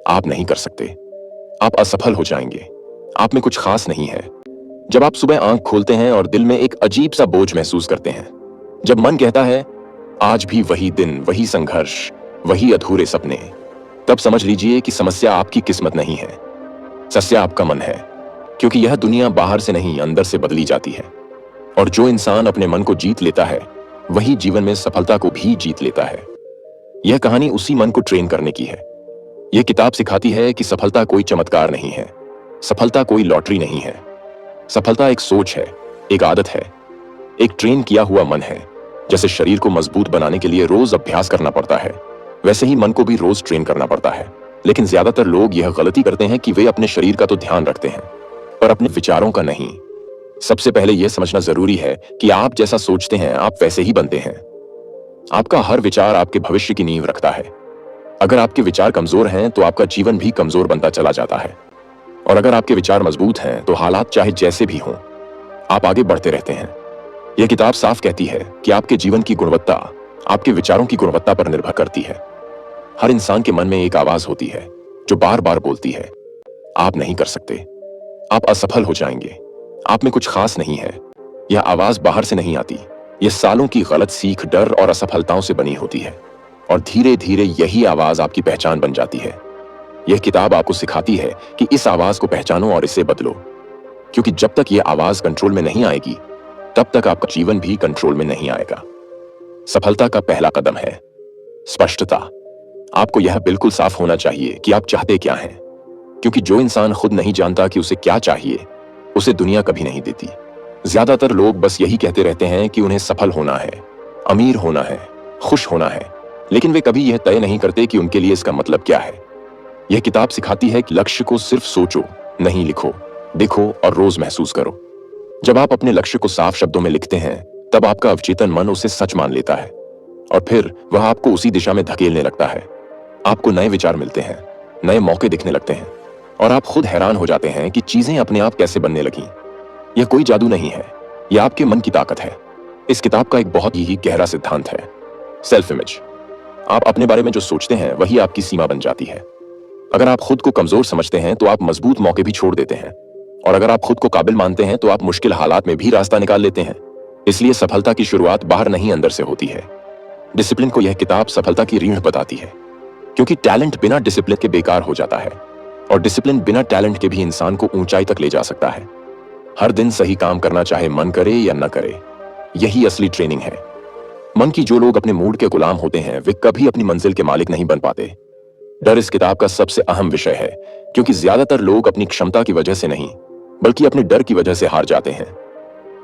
आप नहीं कर सकते, आप असफल हो जाएंगे, आप में कुछ खास नहीं है। जब आप सुबह आंख खोलते हैं और दिल में एक अजीब सा बोझ महसूस करते हैं, जब मन कहता है आज भी वही दिन, वही संघर्ष, वही अधूरे सपने, तब समझ लीजिए कि समस्या आपकी किस्मत नहीं है, समस्या आपका मन है। क्योंकि यह दुनिया बाहर से नहीं अंदर से बदली जाती है, और जो इंसान अपने मन को जीत लेता है वही जीवन में सफलता को भी जीत लेता है। यह कहानी उसी मन को ट्रेन करने की है। यह किताब सिखाती है कि सफलता कोई चमत्कार नहीं है, सफलता कोई लॉटरी नहीं है। सफलता एक सोच है, एक आदत है, एक ट्रेन किया हुआ मन है। जैसे शरीर को मजबूत बनाने के लिए रोज अभ्यास करना पड़ता है, वैसे ही मन को भी रोज ट्रेन करना पड़ता है। लेकिन ज्यादातर लोग यह गलती करते हैं कि वे अपने शरीर का तो ध्यान रखते हैं पर अपने विचारों का नहीं। सबसे पहले यह समझना जरूरी है कि आप जैसा सोचते हैं आप वैसे ही बनते हैं। आपका हर विचार आपके भविष्य की नींव रखता है। अगर आपके विचार कमजोर हैं तो आपका जीवन भी कमजोर बनता चला जाता है, और अगर आपके विचार मजबूत हैं तो हालात चाहे जैसे भी हों आप आगे बढ़ते रहते हैं। यह किताब साफ कहती है कि आपके जीवन की गुणवत्ता आपके विचारों की गुणवत्ता पर निर्भर करती है। हर इंसान के मन में एक आवाज होती है जो बार बार बोलती है आप नहीं कर सकते, आप असफल हो जाएंगे, आप में कुछ खास नहीं है। यह आवाज बाहर से नहीं आती, यह सालों की गलत सीख, डर और असफलताओं से बनी होती है, और धीरे धीरे यही आवाज आपकी पहचान बन जाती है। यह किताब आपको सिखाती है कि इस आवाज को पहचानो और इसे बदलो, क्योंकि जब तक यह आवाज कंट्रोल में नहीं आएगी तब तक आपका जीवन भी कंट्रोल में नहीं आएगा। सफलता का पहला कदम है स्पष्टता। आपको यह बिल्कुल साफ होना चाहिए कि आप चाहते क्या हैं, क्योंकि जो इंसान खुद नहीं जानता कि उसे क्या चाहिए उसे दुनिया कभी नहीं देती। ज्यादातर लोग बस यही कहते रहते हैं कि उन्हें सफल होना है, अमीर होना है, खुश होना है, लेकिन वे कभी यह तय नहीं करते कि उनके लिए इसका मतलब क्या है। यह किताब सिखाती है कि लक्ष्य को सिर्फ सोचो, नहीं लिखो, देखो और रोज महसूस करो। जब आप अपने लक्ष्य को साफ शब्दों में लिखते हैं तब आपका अवचेतन मन उसे सच मान लेता है, और फिर वह आपको उसी दिशा में धकेलने लगता है। आपको नए विचार मिलते हैं, नए मौके दिखने लगते हैं, और आप खुद हैरान हो जाते हैं कि चीजें अपने आप कैसे बनने लगीं। यह कोई जादू नहीं है, यह आपके मन की ताकत है। इस किताब का एक बहुत ही गहरा सिद्धांत है सेल्फ इमेज। आप अपने बारे में जो सोचते हैं वही आपकी सीमा बन जाती है। अगर आप खुद को कमजोर समझते हैं तो आप मजबूत मौके भी छोड़ देते हैं, और अगर आप खुद को काबिल मानते हैं तो आप मुश्किल हालात में भी रास्ता निकाल लेते हैं। इसलिए सफलता की शुरुआत बाहर नहीं अंदर से होती है। डिसिप्लिन को यह किताब सफलता की रीढ़ बताती है, क्योंकि टैलेंट बिना डिसिप्लिन के बेकार हो जाता है, और डिसिप्लिन बिना टैलेंट के भी इंसान को ऊंचाई तक ले जा सकता है। हर दिन सही काम करना चाहे मन करे या न करे, यही असली ट्रेनिंग है। मन की जो लोग अपने मूड के गुलाम होते हैं वे कभी अपनी मंजिल के मालिक नहीं बन पाते। डर इस किताब का सबसे अहम विषय है, क्योंकि ज्यादातर लोग अपनी क्षमता की वजह से नहीं बल्कि अपने डर की वजह से हार जाते हैं।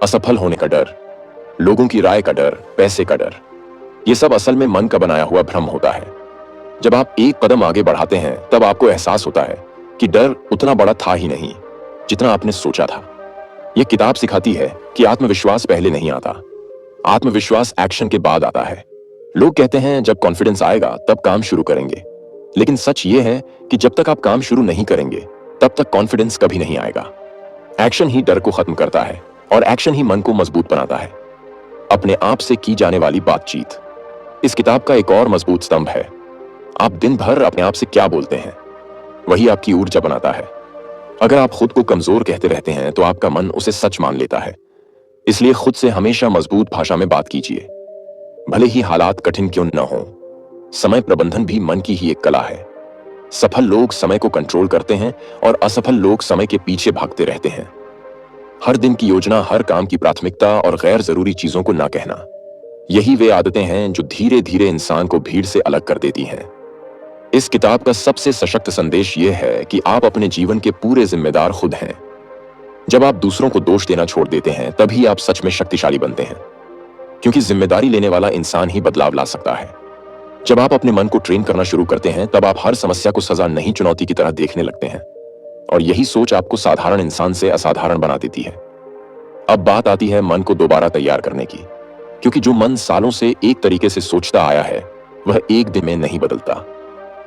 असफल होने का डर, लोगों की राय का डर, पैसे का डर, यह सब असल में मन का बनाया हुआ भ्रम होता है। जब आप एक कदम आगे बढ़ाते हैं तब आपको एहसास होता है कि डर उतना बड़ा था ही नहीं जितना आपने सोचा था। यह किताब सिखाती है कि आत्मविश्वास पहले नहीं आता, आत्मविश्वास एक्शन के बाद आता है। लोग कहते हैं जब कॉन्फिडेंस आएगा तब काम शुरू करेंगे, लेकिन सच यह है कि जब तक आप काम शुरू नहीं करेंगे तब तक कॉन्फिडेंस कभी नहीं आएगा। एक्शन ही डर को खत्म करता है, और एक्शन ही मन को मजबूत बनाता है। अपने आप से की जाने वाली बातचीत इस किताब का एक और मजबूत स्तंभ है। आप दिन भर अपने आप से क्या बोलते हैं वही आपकी ऊर्जा बनाता है। अगर आप खुद को कमजोर कहते रहते हैं तो आपका मन उसे सच मान लेता है। इसलिए खुद से हमेशा मजबूत भाषा में बात कीजिए, भले ही हालात कठिन क्यों न हो। समय प्रबंधन भी मन की ही एक कला है। सफल लोग समय को कंट्रोल करते हैं और असफल लोग समय के पीछे भागते रहते हैं। हर दिन की योजना, हर काम की प्राथमिकता और गैर जरूरी चीजों को ना कहना, यही वे आदतें हैं जो धीरे धीरे इंसान को भीड़ से अलग कर देती हैं। इस किताब का सबसे सशक्त संदेश यह है कि आप अपने जीवन के पूरे जिम्मेदार खुद हैं। जब आप दूसरों को दोष देना छोड़ देते हैं तभी आप सच में शक्तिशाली बनते हैं, क्योंकि जिम्मेदारी लेने वाला इंसान ही बदलाव ला सकता है। जब आप अपने मन को ट्रेन करना शुरू करते हैं तब आप हर समस्या को सजा नहीं चुनौती की तरह देखने लगते हैं, और यही सोच आपको साधारण इंसान से असाधारण बना देती है। अब बात आती है मन को दोबारा तैयार करने की, क्योंकि जो मन सालों से एक तरीके से सोचता आया है वह एक दिन में नहीं बदलता,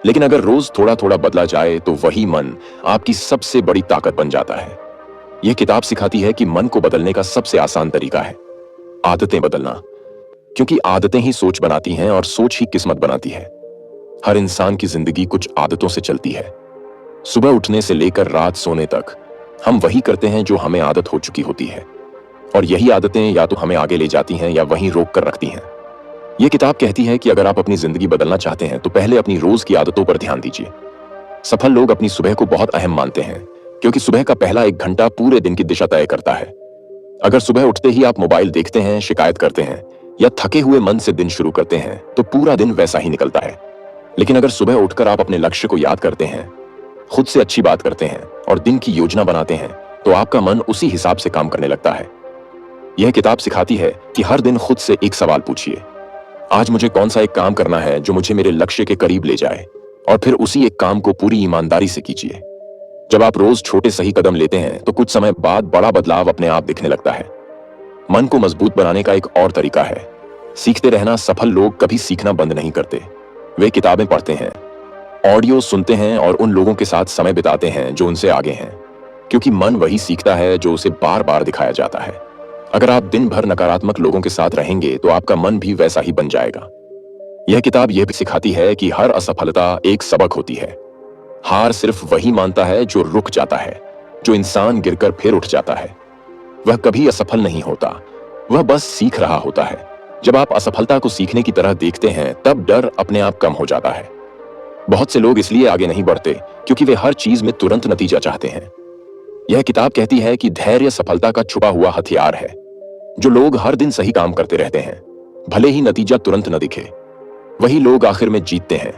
लेकिन अगर रोज थोड़ा थोड़ा बदला जाए तो वही मन आपकी सबसे बड़ी ताकत बन जाता है। यह किताब सिखाती है कि मन को बदलने का सबसे आसान तरीका है आदतें बदलना, क्योंकि आदतें ही सोच बनाती हैं और सोच ही किस्मत बनाती है। हर इंसान की जिंदगी कुछ आदतों से चलती है। सुबह उठने से लेकर रात सोने तक हम वही करते हैं जो हमें आदत हो चुकी होती है, और यही आदतें या तो हमें आगे ले जाती हैं या वहीं रोक कर रखती हैं। यह किताब कहती है कि अगर आप अपनी जिंदगी बदलना चाहते हैं तो पहले अपनी रोज की आदतों पर ध्यान दीजिए। सफल लोग अपनी सुबह को बहुत अहम मानते हैं, क्योंकि सुबह का पहला 1 घंटा पूरे दिन की दिशा तय करता है। अगर सुबह उठते ही आप मोबाइल देखते हैं, शिकायत करते हैं या थके हुए मन से दिन शुरू करते हैं तो पूरा दिन वैसा ही निकलता है। लेकिन अगर सुबह उठकर आप अपने लक्ष्य को याद करते हैं, खुद से अच्छी बात करते हैं और दिन की योजना बनाते हैं तो आपका मन उसी हिसाब से काम करने लगता है। यह किताब सिखाती है कि हर दिन खुद से एक सवाल पूछिए, आज मुझे कौन सा एक काम करना है जो मुझे मेरे लक्ष्य के करीब ले जाए, और फिर उसी एक काम को पूरी ईमानदारी से कीजिए। जब आप रोज छोटे सही कदम लेते हैं तो कुछ समय बाद बड़ा बदलाव अपने आप दिखने लगता है। मन को मजबूत बनाने का एक और तरीका है सीखते रहना। सफल लोग कभी सीखना बंद नहीं करते। वे किताबें पढ़ते हैं, ऑडियो सुनते हैं और उन लोगों के साथ समय बिताते हैं जो उनसे आगे हैं, क्योंकि मन वही सीखता है जो उसे बार बार दिखाया जाता है। अगर आप दिन भर नकारात्मक लोगों के साथ रहेंगे तो आपका मन भी वैसा ही बन जाएगा। यह किताब यह भी सिखाती है कि हर असफलता एक सबक होती है। हार सिर्फ वही मानता है जो रुक जाता है। जो इंसान गिरकर फिर उठ जाता है वह कभी असफल नहीं होता, वह बस सीख रहा होता है। जब आप असफलता को सीखने की तरह देखते हैं तब डर अपने आप कम हो जाता है। बहुत से लोग इसलिए आगे नहीं बढ़ते क्योंकि वे हर चीज में तुरंत नतीजा चाहते हैं। यह किताब कहती है कि धैर्य सफलता का छुपा हुआ हथियार है। जो लोग हर दिन सही काम करते रहते हैं, भले ही नतीजा तुरंत न दिखे, वही लोग आखिर में जीतते हैं।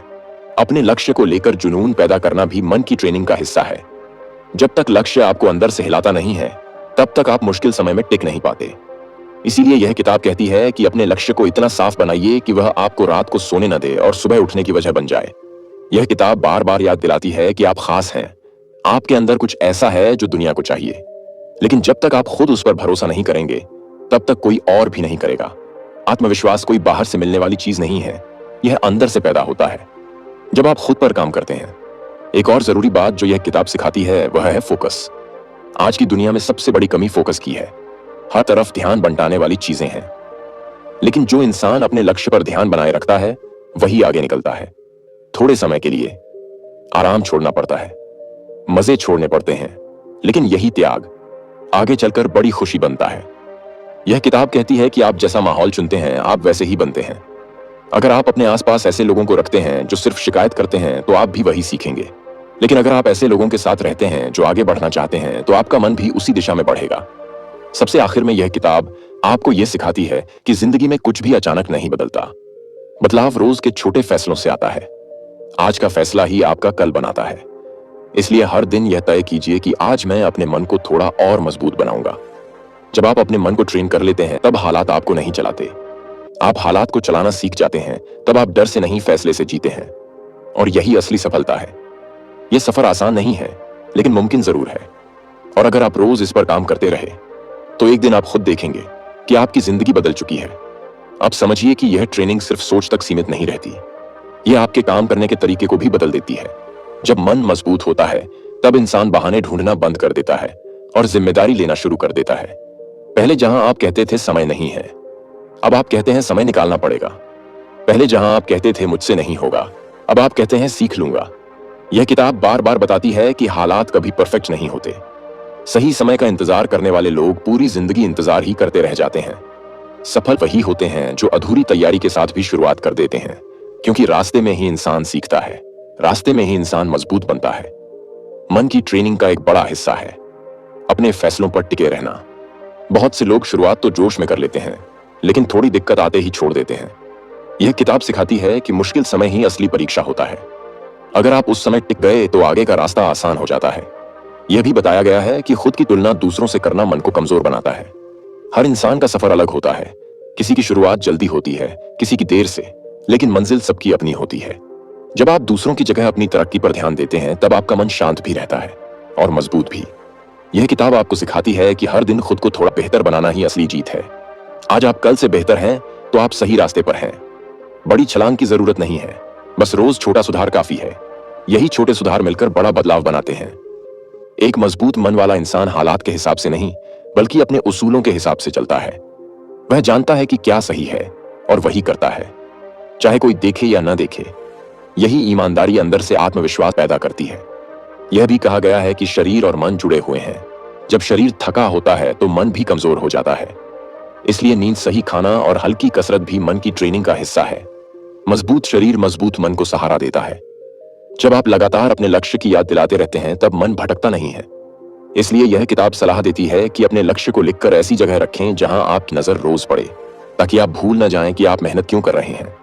अपने लक्ष्य को लेकर जुनून पैदा करना भी मन की ट्रेनिंग का हिस्सा है। जब तक लक्ष्य आपको अंदर से हिलाता नहीं है तब तक आप मुश्किल समय में टिक नहीं पाते। इसीलिए यह किताब कहती है कि अपने लक्ष्य को इतना साफ बनाइए कि वह आपको रात को सोने न दे और सुबह उठने की वजह बन जाए। यह किताब बार बार याद दिलाती है कि आप खास हैं, आपके अंदर कुछ ऐसा है जो दुनिया को चाहिए। लेकिन जब तक आप खुद उस पर भरोसा नहीं करेंगे तब तक कोई और भी नहीं करेगा। आत्मविश्वास कोई बाहर से मिलने वाली चीज नहीं है, यह अंदर से पैदा होता है जब आप खुद पर काम करते हैं। एक और जरूरी बात जो यह किताब सिखाती है वह है फोकस। आज की दुनिया में सबसे बड़ी कमी फोकस की है। हर तरफ ध्यान बंटाने वाली चीजें हैं, लेकिन जो इंसान अपने लक्ष्य पर ध्यान बनाए रखता है वही आगे निकलता है। थोड़े समय के लिए आराम छोड़ना पड़ता है, मजे छोड़ने पड़ते हैं, लेकिन यही त्याग आगे चलकर बड़ी खुशी बनता है। यह किताब कहती है कि आप जैसा माहौल चुनते हैं आप वैसे ही बनते हैं। अगर आप अपने आसपास ऐसे लोगों को रखते हैं जो सिर्फ शिकायत करते हैं तो आप भी वही सीखेंगे। लेकिन अगर आप ऐसे लोगों के साथ रहते हैं जो आगे बढ़ना चाहते हैं तो आपका मन भी उसी दिशा में बढ़ेगा। सबसे आखिर में यह किताब आपको यह सिखाती है कि जिंदगी में कुछ भी अचानक नहीं बदलता। बदलाव रोज के छोटे फैसलों से आता है। आज का फैसला ही आपका कल बनाता है। इसलिए हर दिन यह तय कीजिए कि आज मैं अपने मन को थोड़ा और मजबूत बनाऊंगा। जब आप अपने मन को ट्रेन कर लेते हैं तब हालात आपको नहीं चलाते, आप हालात को चलाना सीख जाते हैं। तब आप डर से नहीं फैसले से जीते हैं, और यही असली सफलता है। यह सफर आसान नहीं है लेकिन मुमकिन जरूर है, और अगर आप रोज इस पर काम करते रहे तो एक दिन आप खुद देखेंगे कि आपकी जिंदगी बदल चुकी है। आप समझिए कि यह ट्रेनिंग सिर्फ सोच तक सीमित नहीं रहती, यह आपके काम करने के तरीके को भी बदल देती है। जब मन मजबूत होता है तब इंसान बहाने ढूंढना बंद कर देता है और जिम्मेदारी लेना शुरू कर देता है। पहले जहां आप कहते थे समय नहीं है, अब आप कहते हैं समय निकालना पड़ेगा। पहले जहां आप कहते थे मुझसे नहीं होगा, अब आप कहते हैं सीख लूंगा। यह किताब बार बार बताती है कि हालात कभी परफेक्ट नहीं होते। सही समय का इंतजार करने वाले लोग पूरी जिंदगी इंतजार ही करते रह जाते हैं। सफल वही होते हैं जो अधूरी तैयारी के साथ भी शुरुआत कर देते हैं, क्योंकि रास्ते में ही इंसान सीखता है, रास्ते में ही इंसान मजबूत बनता है। मन की ट्रेनिंग का एक बड़ा हिस्सा है अपने फैसलों पर टिके रहना। बहुत से लोग शुरुआत तो जोश में कर लेते हैं लेकिन थोड़ी दिक्कत आते ही छोड़ देते हैं। यह किताब सिखाती है कि मुश्किल समय ही असली परीक्षा होता है। अगर आप उस समय टिक गए तो आगे का रास्ता आसान हो जाता है। यह भी बताया गया है कि खुद की तुलना दूसरों से करना मन को कमजोर बनाता है। हर इंसान का सफर अलग होता है, किसी की शुरुआत जल्दी होती है, किसी की देर से, लेकिन मंजिल सबकी अपनी होती है। जब आप दूसरों की जगह अपनी तरक्की पर ध्यान देते हैं तब आपका मन शांत भी रहता है और मजबूत भी। यह किताब आपको सिखाती है कि हर दिन खुद को थोड़ा बेहतर बनाना ही असली जीत है। आज आप कल से बेहतर हैं तो आप सही रास्ते पर हैं। बड़ी छलांग की जरूरत नहीं है, बस रोज छोटा सुधार काफी है। यही छोटे सुधार मिलकर बड़ा बदलाव बनाते हैं। एक मजबूत मन वाला इंसान हालात के हिसाब से नहीं बल्कि अपने उसूलों के हिसाब से चलता है। वह जानता है कि क्या सही है और वही करता है, चाहे कोई देखे या न देखे। यही ईमानदारी अंदर से आत्मविश्वास पैदा करती है। यह भी कहा गया है कि शरीर और मन जुड़े हुए हैं। जब शरीर थका होता है तो मन भी कमजोर हो जाता है। इसलिए नींद, सही खाना और हल्की कसरत भी मन की ट्रेनिंग का हिस्सा है। मजबूत शरीर मजबूत मन को सहारा देता है। जब आप लगातार अपने लक्ष्य की याद दिलाते रहते हैं तब मन भटकता नहीं है। इसलिए यह किताब सलाह देती है कि अपने लक्ष्य को लिखकर ऐसी जगह रखें जहां आपकी नजर रोज पड़े, ताकि आप भूल न जाएं कि आप मेहनत क्यों कर रहे हैं।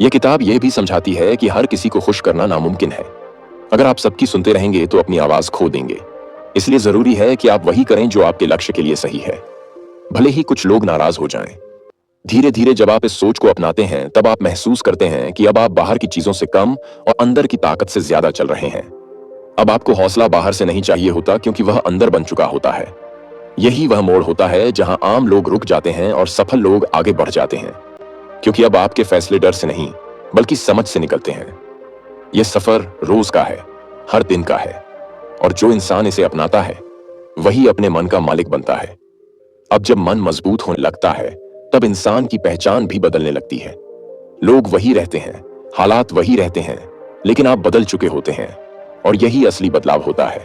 यह किताब यह भी समझाती है कि हर किसी को खुश करना नामुमकिन है। अगर आप सबकी सुनते रहेंगे तो अपनी आवाज खो देंगे। इसलिए जरूरी है कि आप वही करें जो आपके लक्ष्य के लिए सही है, भले ही कुछ लोग नाराज हो जाएं। धीरे धीरे जब आप इस सोच को अपनाते हैं तब आप महसूस करते हैं कि अब आप बाहर की चीजों से कम और अंदर की ताकत से ज्यादा चल रहे हैं। अब आपको हौसला बाहर से नहीं चाहिए होता, क्योंकि वह अंदर बन चुका होता है। यही वह मोड़ होता है जहां आम लोग रुक जाते हैं और सफल लोग आगे बढ़ जाते हैं, क्योंकि अब आपके फैसले डर से नहीं बल्कि समझ से निकलते हैं। यह सफर रोज का है, हर दिन का है, और जो इंसान इसे अपनाता है वही अपने मन का मालिक बनता है। अब जब मन मजबूत होने लगता है तब इंसान की पहचान भी बदलने लगती है। लोग वही रहते हैं, हालात वही रहते हैं, लेकिन आप बदल चुके होते हैं, और यही असली बदलाव होता है।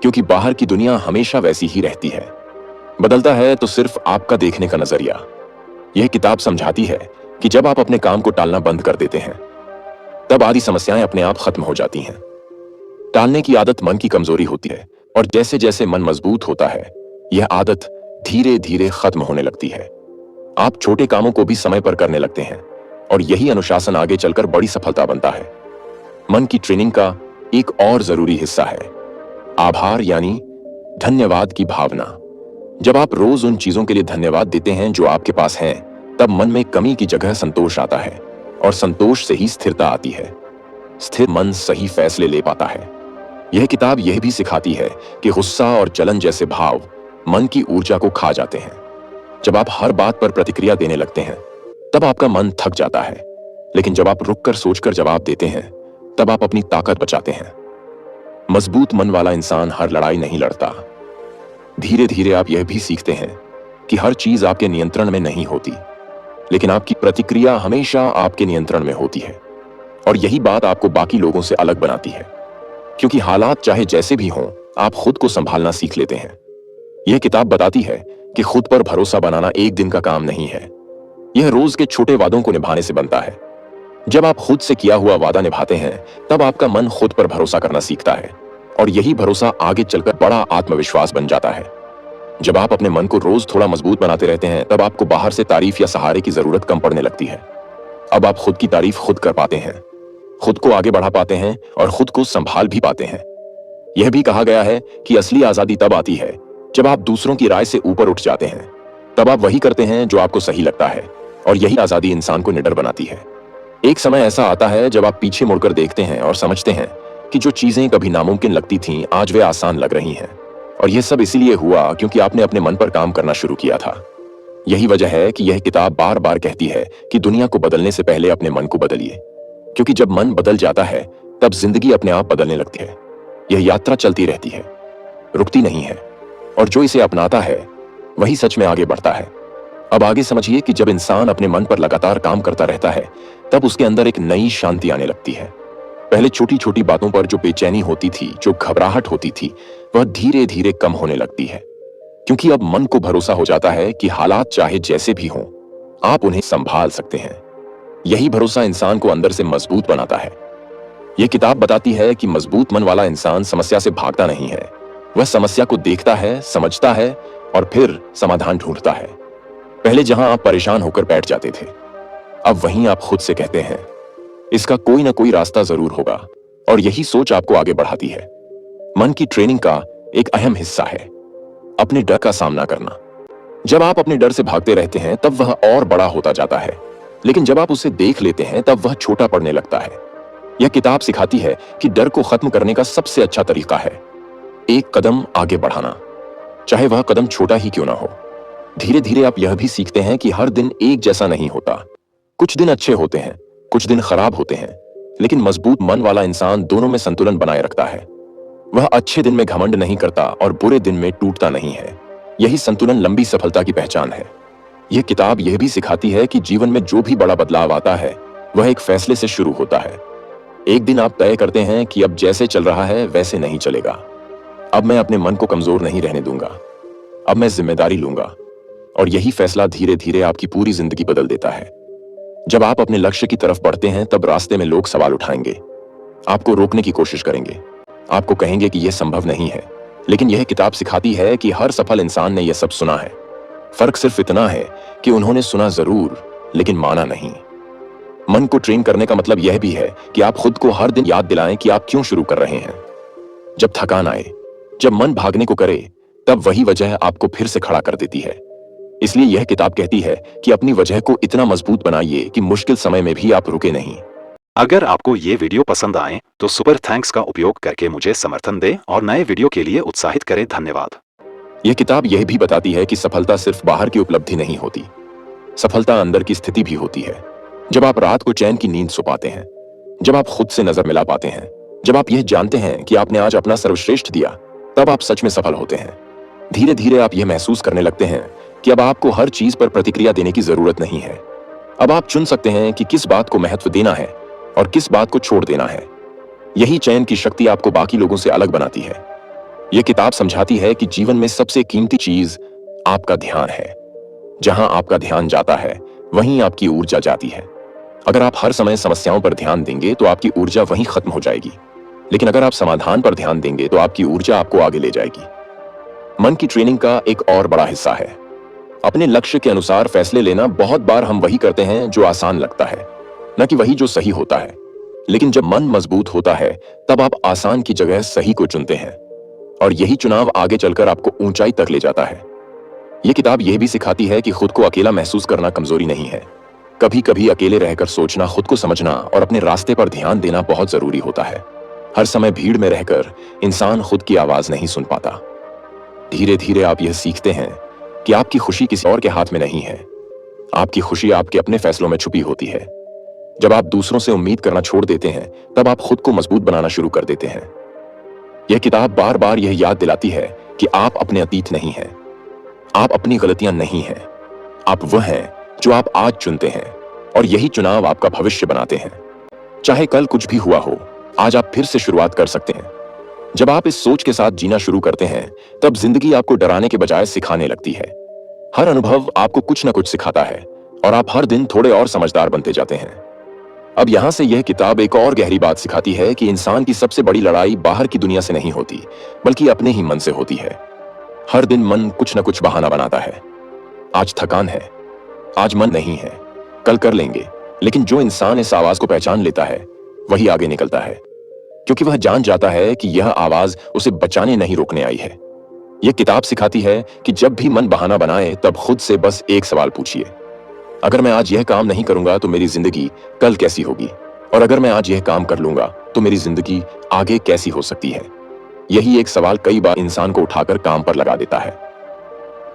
क्योंकि बाहर की दुनिया हमेशा वैसी ही रहती है, बदलता है तो सिर्फ आपका देखने का नजरिया। यह किताब समझाती है कि जब आप अपने काम को टालना बंद कर देते हैं तब आधी समस्याएं अपने आप खत्म हो जाती हैं। टालने की आदत मन की कमजोरी होती है, और जैसे जैसे मन मजबूत होता है यह आदत धीरे धीरे खत्म होने लगती है। आप छोटे कामों को भी समय पर करने लगते हैं, और यही अनुशासन आगे चलकर बड़ी सफलता बनता है। मन की ट्रेनिंग का एक और जरूरी हिस्सा है आभार, यानी धन्यवाद की भावना। जब आप रोज उन चीजों के लिए धन्यवाद देते हैं जो आपके पास हैं, तब मन में कमी की जगह संतोष आता है, और संतोष से ही स्थिरता आती है। स्थिर मन सही फैसले ले पाता है। यह किताब यह भी सिखाती है कि गुस्सा और जलन जैसे भाव मन की ऊर्जा को खा जाते हैं। जब आप हर बात पर प्रतिक्रिया देने लगते हैं तब आपका मन थक जाता है, लेकिन जब आप रुककर सोचकर जवाब देते हैं तब आप अपनी ताकत बचाते हैं। मजबूत मन वाला इंसान हर लड़ाई नहीं लड़ता। धीरे धीरे आप यह भी सीखते हैं कि हर चीज आपके नियंत्रण में नहीं होती, लेकिन आपकी प्रतिक्रिया हमेशा आपके नियंत्रण में होती है। और यही बात आपको बाकी लोगों से अलग बनाती है, क्योंकि हालात चाहे जैसे भी हों, आप खुद को संभालना सीख लेते हैं। यह किताब बताती है कि खुद पर भरोसा बनाना एक दिन का काम नहीं है, यह रोज के छोटे वादों को निभाने से बनता है। जब आप खुद से किया हुआ वादा निभाते हैं तब आपका मन खुद पर भरोसा करना सीखता है, और यही भरोसा आगे चलकर बड़ा आत्मविश्वास बन जाता है। जब आप अपने मन को रोज थोड़ा मजबूत बनाते रहते हैं तब आपको बाहर से तारीफ या सहारे की जरूरत कम पड़ने लगती है। अब आप खुद की तारीफ खुद कर पाते हैं, खुद को आगे बढ़ा पाते हैं, और खुद को संभाल भी पाते हैं। यह भी कहा गया है कि असली आजादी तब आती है जब आप दूसरों की राय से ऊपर उठ जाते हैं। तब आप वही करते हैं जो आपको सही लगता है, और यही आजादी इंसान को निडर बनाती है। एक समय ऐसा आता है जब आप पीछे मुड़कर देखते हैं और समझते हैं कि जो चीजें कभी नामुमकिन लगती थीं आज वे आसान लग रही हैं, और यह सब इसीलिए हुआ क्योंकि आपने अपने मन पर काम करना शुरू किया था। यही वजह है कि यह किताब बार बार कहती है कि दुनिया को बदलने से पहले अपने मन को बदलिए, क्योंकि जब मन बदल जाता है तब जिंदगी अपने आप बदलने लगती है। यह यात्रा चलती रहती है, रुकती नहीं है, और जो इसे अपनाता है वही सच में आगे बढ़ता है। अब आगे समझिए कि जब इंसान अपने मन पर लगातार काम करता रहता है तब उसके अंदर एक नई शांति आने लगती है। पहले छोटी छोटी बातों पर जो बेचैनी होती थी, जो घबराहट होती थी, वह धीरे धीरे कम होने लगती है, क्योंकि अब मन को भरोसा हो जाता है कि हालात चाहे जैसे भी हों, आप उन्हें संभाल सकते हैं। यही भरोसा इंसान को अंदर से मजबूत बनाता है। यह किताब बताती है कि मजबूत मन वाला इंसान समस्या से भागता नहीं है, वह समस्या को देखता है, समझता है, और फिर समाधान ढूंढता है। पहले जहां आप परेशान होकर बैठ जाते थे, अब वहीं आप खुद से कहते हैं इसका कोई ना कोई रास्ता जरूर होगा, और यही सोच आपको आगे बढ़ाती है। मन की ट्रेनिंग का एक अहम हिस्सा है अपने डर का सामना करना। जब आप अपने डर से भागते रहते हैं तब वह और बड़ा होता जाता है, लेकिन जब आप उसे देख लेते हैं तब वह छोटा पड़ने लगता है। यह किताब सिखाती है कि डर को खत्म करने का सबसे अच्छा तरीका है एक कदम आगे बढ़ाना, चाहे वह कदम छोटा ही क्यों ना हो। धीरे धीरे आप यह भी सीखते हैं कि हर दिन एक जैसा नहीं होता। कुछ दिन अच्छे होते हैं, कुछ दिन खराब होते हैं, लेकिन मजबूत मन वाला इंसान दोनों में संतुलन बनाए रखता है। वह अच्छे दिन में घमंड नहीं करता और बुरे दिन में टूटता नहीं है। यही संतुलन लंबी सफलता की पहचान है। यह किताब यह भी सिखाती है कि जीवन में जो भी बड़ा बदलाव आता है वह एक फैसले से शुरू होता है। एक दिन आप तय करते हैं कि अब जैसे चल रहा है वैसे नहीं चलेगा। अब मैं अपने मन को कमजोर नहीं रहने दूंगा। अब मैं जिम्मेदारी लूंगा। और यही फैसला धीरे धीरे आपकी पूरी जिंदगी बदल देता है। जब आप अपने लक्ष्य की तरफ बढ़ते हैं तब रास्ते में लोग सवाल उठाएंगे, आपको रोकने की कोशिश करेंगे, आपको कहेंगे कि यह संभव नहीं है। लेकिन यह किताब सिखाती है कि हर सफल इंसान ने यह सब सुना है। फर्क सिर्फ इतना है कि उन्होंने सुना जरूर लेकिन माना नहीं। मन को ट्रेन करने का मतलब यह भी है कि आप खुद को हर दिन याद दिलाएं कि आप क्यों शुरू कर रहे हैं। जब थकान आए, जब मन भागने को करे, तब वही वजह आपको फिर से खड़ा कर देती है। इसलिए यह किताब कहती है कि अपनी वजह को इतना मजबूत बनाइए कि मुश्किल समय में भी आप रुके नहीं। अगर आपको ये वीडियो पसंद आए तो सुपर थैंक्स का उपयोग करके मुझे समर्थन दें और नए वीडियो के लिए उत्साहित करें। धन्यवाद। यह किताब यह भी बताती है कि सफलता सिर्फ बाहर की उपलब्धि नहीं होती, सफलता अंदर की स्थिति भी होती है। जब आप रात को चैन की नींद सो पाते हैं, जब आप खुद से नजर मिला पाते हैं, जब आप यह जानते हैं कि आपने आज अपना सर्वश्रेष्ठ दिया, तब आप सच में सफल होते हैं। धीरे धीरे आप यह महसूस करने लगते हैं कि अब आपको हर चीज पर प्रतिक्रिया देने की जरूरत नहीं है। अब आप चुन सकते हैं कि किस बात को महत्व देना है और किस बात को छोड़ देना है। यही चयन की शक्ति आपको बाकी लोगों से अलग बनाती है। यह किताब समझाती है कि जीवन में सबसे कीमती चीज आपका ध्यान है। जहां आपका ध्यान जाता है वहीं आपकी ऊर्जा जाती है। अगर आप हर समय समस्याओं पर ध्यान देंगे तो आपकी ऊर्जा वहीं खत्म हो जाएगी। लेकिन अगर आप समाधान पर ध्यान देंगे तो आपकी ऊर्जा आपको आगे ले जाएगी। मन की ट्रेनिंग का एक और बड़ा हिस्सा है अपने लक्ष्य के अनुसार फैसले लेना। बहुत बार हम वही करते हैं जो आसान लगता है, न कि वही जो सही होता है। लेकिन जब मन मजबूत होता है तब आप आसान की जगह सही को चुनते हैं, और यही चुनाव आगे चलकर आपको ऊंचाई तक ले जाता है। यह किताब यह भी सिखाती है कि खुद को अकेला महसूस करना कमजोरी नहीं है। कभी कभी अकेले रहकर सोचना, खुद को समझना और अपने रास्ते पर ध्यान देना बहुत जरूरी होता है। हर समय भीड़ में रहकर इंसान खुद की आवाज नहीं सुन पाता। धीरे धीरे आप यह सीखते हैं कि आपकी खुशी किसी और के हाथ में नहीं है। आपकी खुशी आपके अपने फैसलों में छुपी होती है। जब आप दूसरों से उम्मीद करना छोड़ देते हैं तब आप खुद को मजबूत बनाना शुरू कर देते हैं। यह किताब बार बार यह याद दिलाती है कि आप अपने अतीत नहीं हैं, आप अपनी गलतियां नहीं हैं, आप वह हैं जो आप आज चुनते हैं, और यही चुनाव आपका भविष्य बनाते हैं। चाहे कल कुछ भी हुआ हो, आज आप फिर से शुरुआत कर सकते हैं। जब आप इस सोच के साथ जीना शुरू करते हैं तब जिंदगी आपको डराने के बजाय सिखाने लगती है। हर अनुभव आपको कुछ न कुछ सिखाता है और आप हर दिन थोड़े और समझदार बनते जाते हैं। अब यहां से यह किताब एक और गहरी बात सिखाती है कि इंसान की सबसे बड़ी लड़ाई बाहर की दुनिया से नहीं होती, बल्कि अपने ही मन से होती है। हर दिन मन कुछ न कुछ बहाना बनाता है। आज थकान है, आज मन नहीं है, कल कर लेंगे। लेकिन जो इंसान इस आवाज को पहचान लेता है वही आगे निकलता है, क्योंकि वह जान जाता है कि यह आवाज उसे बचाने नहीं रोकने आई है। यह किताब सिखाती है कि जब भी मन बहाना बनाए तब खुद से बस एक सवाल पूछिए, अगर मैं आज यह काम नहीं करूंगा तो मेरी जिंदगी कल कैसी होगी, और अगर मैं आज यह काम कर लूंगा तो मेरी जिंदगी आगे कैसी हो सकती है। यही एक सवाल कई बार इंसान को उठाकर काम पर लगा देता है।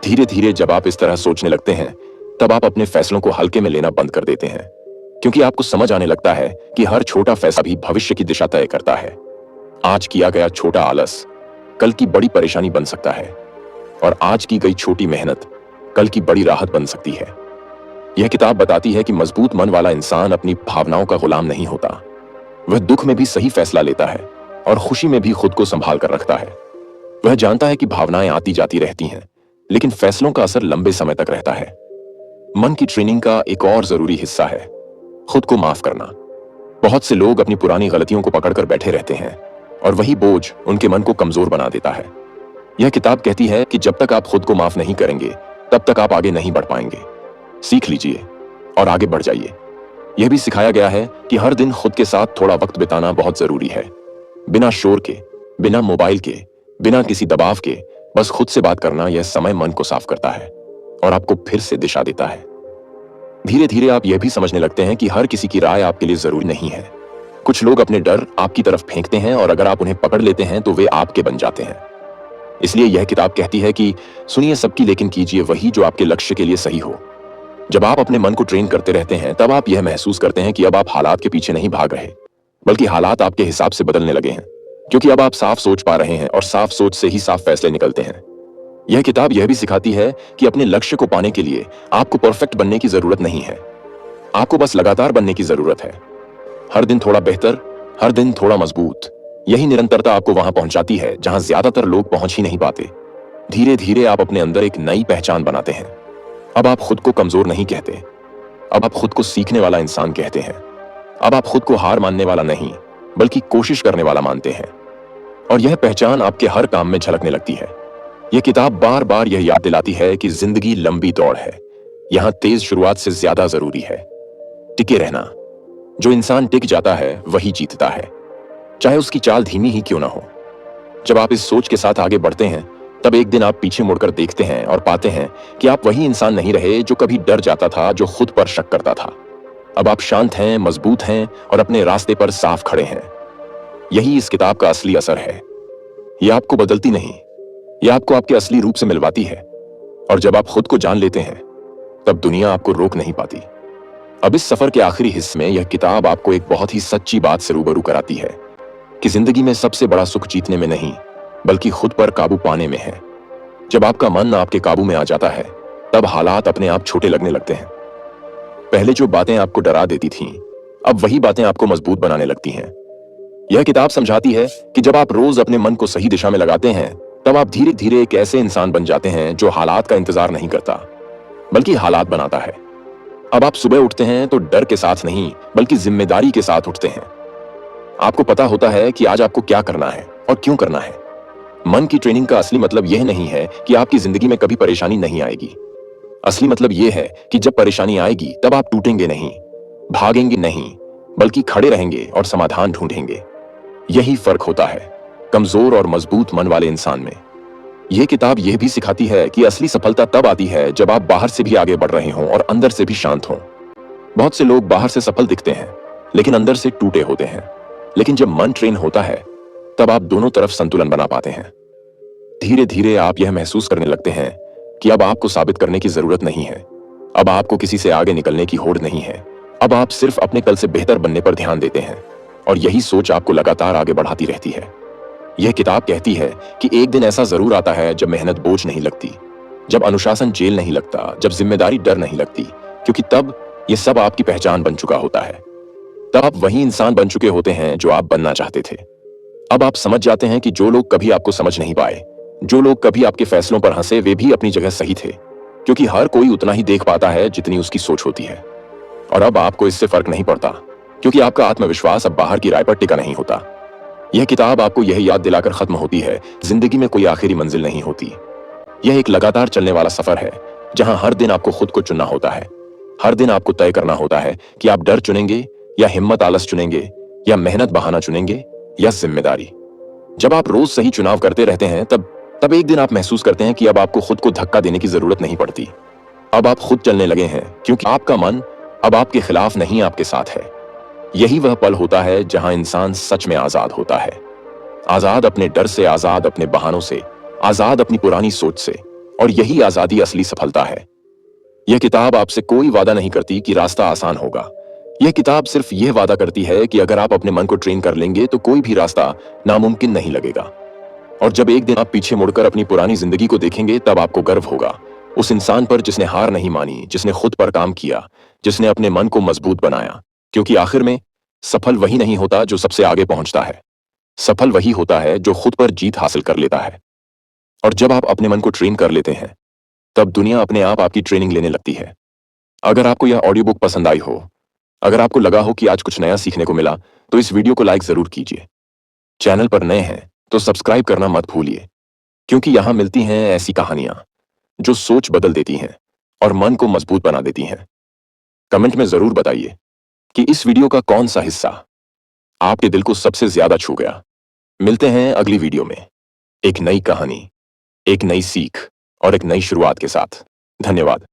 धीरे धीरे जब आप इस तरह सोचने लगते हैं तब आप अपने फैसलों को हल्के में लेना बंद कर देते हैं, क्योंकि आपको समझ आने लगता है कि हर छोटा फैसला भी भविष्य की दिशा तय करता है। आज किया गया छोटा आलस कल की बड़ी परेशानी बन सकता है, और आज की गई छोटी मेहनत कल की बड़ी राहत बन सकती है। यह किताब बताती है कि मजबूत मन वाला इंसान अपनी भावनाओं का गुलाम नहीं होता। वह दुख में भी सही फैसला लेता है और खुशी में भी खुद को संभाल कर रखता है। वह जानता है कि भावनाएं आती जाती रहती हैं, लेकिन फैसलों का असर लंबे समय तक रहता है। मन की ट्रेनिंग का एक और जरूरी हिस्सा है खुद को माफ करना। बहुत से लोग अपनी पुरानी गलतियों को पकड़कर बैठे रहते हैं और वही बोझ उनके मन को कमजोर बना देता है। यह किताब कहती है कि जब तक आप खुद को माफ नहीं करेंगे तब तक आप आगे नहीं बढ़ पाएंगे। सीख लीजिए और आगे बढ़ जाइए। यह भी सिखाया गया है कि हर दिन खुद के साथ थोड़ा वक्त बिताना बहुत जरूरी है। बिना शोर के, बिना मोबाइल के, बिना किसी दबाव के बस खुद से बात करना, यह समय मन को साफ करता है और आपको फिर से दिशा देता है। धीरे धीरे आप यह भी समझने लगते हैं कि हर किसी की राय आपके लिए जरूरी नहीं है। कुछ लोग अपने डर आपकी तरफ फेंकते हैं और अगर आप उन्हें पकड़ लेते हैं तो वे आपके बन जाते हैं। इसलिए यह किताब कहती है कि सुनिए सबकी, लेकिन कीजिए वही जो आपके लक्ष्य के लिए सही हो। जब आप अपने मन को ट्रेन करते रहते हैं तब आप यह महसूस करते हैं कि अब आप हालात के पीछे नहीं भाग रहे, बल्कि हालात आपके हिसाब से बदलने लगे हैं, क्योंकि अब आप साफ सोच पा रहे हैं और साफ सोच से ही साफ फैसले निकलते हैं। यह किताब यह भी सिखाती है कि अपने लक्ष्य को पाने के लिए आपको परफेक्ट बनने की जरूरत नहीं है, आपको बस लगातार बनने की जरूरत है। हर दिन थोड़ा बेहतर, हर दिन थोड़ा मजबूत, यही निरंतरता आपको वहां पहुंचाती है जहां ज्यादातर लोग पहुंच ही नहीं पाते। धीरे धीरे आप अपने अंदर एक नई पहचान बनाते हैं। अब आप खुद को कमजोर नहीं कहते, अब आप खुद को सीखने वाला इंसान कहते हैं। अब आप खुद को हार मानने वाला नहीं, बल्कि कोशिश करने वाला मानते हैं। और यह पहचान आपके हर काम में झलकने लगती है। यह किताब बार बार यह याद दिलाती है कि जिंदगी लंबी दौड़ है, यहां तेज शुरुआत से ज्यादा जरूरी है टिके रहना। जो इंसान टिक जाता है वही जीतता है, चाहे उसकी चाल धीमी ही क्यों ना हो। जब आप इस सोच के साथ आगे बढ़ते हैं, तब एक दिन आप पीछे मुड़कर देखते हैं और पाते हैं कि आप वही इंसान नहीं रहे जो कभी डर जाता था, जो खुद पर शक करता था। अब आप शांत हैं, मजबूत हैं और अपने रास्ते पर साफ खड़े हैं। यही इस किताब का असली असर है। यह आपको बदलती नहीं, यह आपको आपके असली रूप से मिलवाती है। और जब आप खुद को जान लेते हैं, तब दुनिया आपको रोक नहीं पाती। अब इस सफर के आखिरी हिस्से में यह किताब आपको एक बहुत ही सच्ची बात से रूबरू कराती है कि जिंदगी में सबसे बड़ा सुख जीतने में नहीं, बल्कि खुद पर काबू पाने में है। जब आपका मन आपके काबू में आ जाता है, तब हालात अपने आप छोटे लगने लगते हैं। पहले जो बातें आपको डरा देती थीं, अब वही बातें आपको मजबूत बनाने लगती हैं। यह किताब समझाती है कि जब आप रोज अपने मन को सही दिशा में लगाते हैं, तब आप धीरे धीरे एक ऐसे इंसान बन जाते हैं जो हालात का इंतजार नहीं करता, बल्कि हालात बनाता है। अब आप सुबह उठते हैं तो डर के साथ नहीं, बल्कि जिम्मेदारी के साथ उठते हैं। आपको पता होता है कि आज आपको क्या करना है और क्यों करना है। मन की ट्रेनिंग का असली मतलब यह नहीं है कि आपकी जिंदगी में कभी परेशानी नहीं आएगी। असली मतलब यह है कि जब परेशानी आएगी, तब आप टूटेंगे नहीं, भागेंगे नहीं, बल्कि खड़े रहेंगे और समाधान ढूंढेंगे। यही फर्क होता है कमजोर और मजबूत मन वाले इंसान में। यह किताब यह भी सिखाती है कि असली सफलता तब आती है जब आप बाहर से भी आगे बढ़ रहे हों और अंदर से भी शांत हों। बहुत से लोग बाहर से सफल दिखते हैं, लेकिन अंदर से टूटे होते हैं। लेकिन जब मन ट्रेन होता है, तब आप दोनों तरफ संतुलन बना पाते हैं। धीरे धीरे आप यह महसूस करने लगते हैं कि अब आपको साबित करने की जरूरत नहीं है। अब आपको किसी से आगे निकलने की होड़ नहीं है। अब आप सिर्फ अपने कल से बेहतर बनने पर ध्यान देते हैं, और यही सोच आपको लगातार आगे बढ़ाती रहती है। यह किताब कहती है कि एक दिन ऐसा जरूर आता है जब मेहनत बोझ नहीं लगती, जब अनुशासन जेल नहीं लगता, जब जिम्मेदारी डर नहीं लगती, क्योंकि तब यह सब आपकी पहचान बन चुका होता है। तब आप वही इंसान बन चुके होते हैं जो आप बनना चाहते थे। अब आप समझ जाते हैं कि जो लोग कभी आपको समझ नहीं पाए, जो लोग कभी आपके फैसलों पर हंसे, वे भी अपनी जगह सही थे, क्योंकि हर कोई उतना ही देख पाता है जितनी उसकी सोच होती है। और अब आपको इससे फर्क नहीं पड़ता, क्योंकि आपका आत्मविश्वास अब बाहर की राय पर टिका नहीं होता। यह किताब आपको यह याद दिलाकर खत्म होती है, जिंदगी में कोई आखिरी मंजिल नहीं होती। यह एक लगातार चलने वाला सफर है, जहां हर दिन आपको खुद को चुनना होता है। हर दिन आपको तय करना होता है कि आप डर चुनेंगे या हिम्मत आलस चुनेंगे, या मेहनत बहाना चुनेंगे, या जिम्मेदारी। जब आप रोज सही चुनाव करते रहते हैं, तब एक दिन आप महसूस करते हैं कि अब आपको खुद को धक्का देने की जरूरत नहीं पड़ती। अब आप खुद चलने लगे हैं, क्योंकि आपका मन अब आपके खिलाफ नहीं, आपके साथ है। यही वह पल होता है जहां इंसान सच में आजाद होता है। आजाद अपने डर से, आजाद अपने बहानों से, आजाद अपनी पुरानी सोच से। और यही आजादी असली सफलता है। यह किताब आपसे कोई वादा नहीं करती कि रास्ता आसान होगा। यह किताब सिर्फ यह वादा करती है कि अगर आप अपने मन को ट्रेन कर लेंगे, तो कोई भी रास्ता नामुमकिन नहीं लगेगा। और जब एक दिन आप पीछे मुड़कर अपनी पुरानी जिंदगी को देखेंगे, तब आपको गर्व होगा उस इंसान पर जिसने हार नहीं मानी, जिसने खुद पर काम किया, जिसने अपने मन को मजबूत बनाया। क्योंकि आखिर में सफल वही नहीं होता जो सबसे आगे पहुंचता है, सफल वही होता है जो खुद पर जीत हासिल कर लेता है। और जब आप अपने मन को ट्रेन कर लेते हैं, तब दुनिया अपने आप आपकी ट्रेनिंग लेने लगती है। अगर आपको यह ऑडियो बुक पसंद आई हो, अगर आपको लगा हो कि आज कुछ नया सीखने को मिला, तो इस वीडियो को लाइक जरूर कीजिए। चैनल पर नए हैं तो सब्सक्राइब करना मत भूलिए, क्योंकि यहां मिलती हैं ऐसी कहानियां जो सोच बदल देती हैं और मन को मजबूत बना देती हैं। कमेंट में जरूर बताइए कि इस वीडियो का कौन सा हिस्सा आपके दिल को सबसे ज्यादा छू गया। मिलते हैं अगली वीडियो में, एक नई कहानी, एक नई सीख और एक नई शुरुआत के साथ। धन्यवाद।